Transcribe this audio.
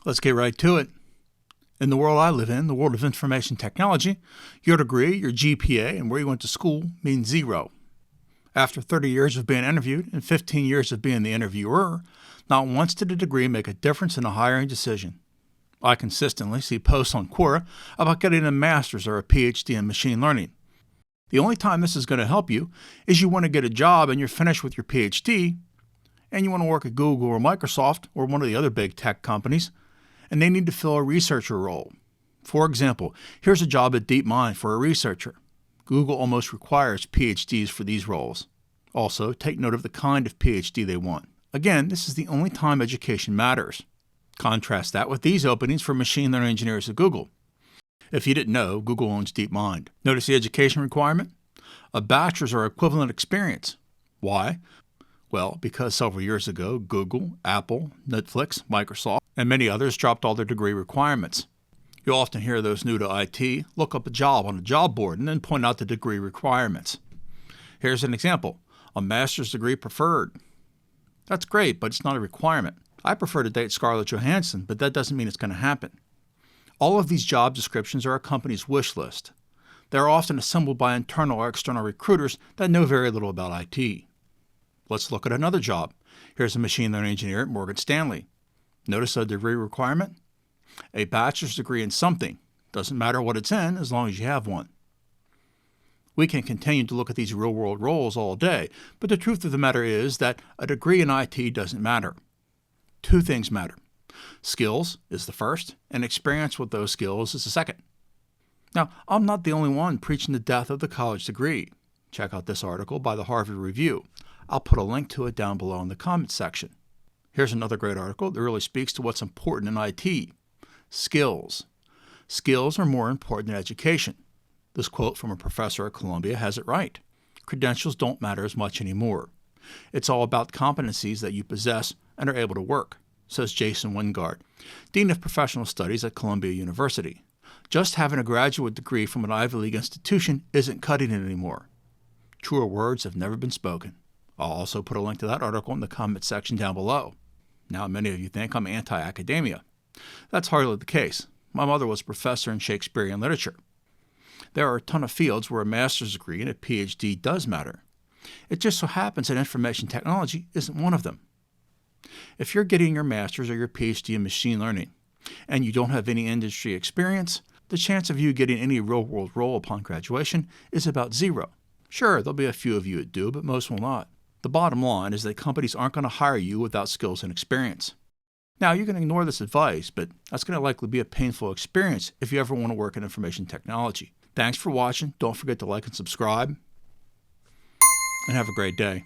Let's get right to it. In the world I live in, the world of information technology, your degree, your GPA, and where you went to school means zero. After 30 years of being interviewed and 15 years of being the interviewer, not once did a degree make a difference in a hiring decision. I consistently see posts on Quora about getting a master's or a PhD in machine learning. The only time this is going to help you is you want to get a job and you're finished with your PhD, and you want to work at Google or Microsoft or one of the other big tech companies, and they need to fill a researcher role. For example, here's a job at DeepMind for a researcher. Google almost requires PhDs for these roles. Also, take note of the kind of PhD they want. Again, this is the only time education matters. Contrast that with these openings for machine learning engineers at Google. If you didn't know, Google owns DeepMind. Notice the education requirement? A bachelor's or equivalent experience. Why? Well, because several years ago, Google, Apple, Netflix, Microsoft, and many others dropped all their degree requirements. You'll often hear those new to IT look up a job on a job board and then point out the degree requirements. Here's an example. A master's degree preferred. That's great, but it's not a requirement. I prefer to date Scarlett Johansson, but that doesn't mean it's going to happen. All of these job descriptions are a company's wish list. They're often assembled by internal or external recruiters that know very little about IT. Let's look at another job. Here's a machine learning engineer at Morgan Stanley. Notice a degree requirement? A bachelor's degree in something. Doesn't matter what it's in as long as you have one. We can continue to look at these real-world roles all day, but the truth of the matter is that a degree in IT doesn't matter. Two things matter. Skills is the first, and experience with those skills is the second. Now, I'm not the only one preaching the death of the college degree. Check out this article by the Harvard Review. I'll put a link to it down below in the comments section. Here's another great article that really speaks to what's important in IT. Skills. Skills are more important than education. This quote from a professor at Columbia has it right. Credentials don't matter as much anymore. It's all about competencies that you possess and are able to work, says Jason Wingard, Dean of Professional Studies at Columbia University. Just having a graduate degree from an Ivy League institution isn't cutting it anymore. Truer words have never been spoken. I'll also put a link to that article in the comments section down below. Now, many of you think I'm anti-academia. That's hardly the case. My mother was a professor in Shakespearean literature. There are a ton of fields where a master's degree and a PhD does matter. It just so happens that information technology isn't one of them. If you're getting your master's or your PhD in machine learning and you don't have any industry experience, the chance of you getting any real-world role upon graduation is about zero. Sure, there'll be a few of you that do, but most will not. The bottom line is that companies aren't going to hire you without skills and experience. Now, you can ignore this advice, but that's going to likely be a painful experience if you ever want to work in information technology. Thanks for watching. Don't forget to like and subscribe, and have a great day.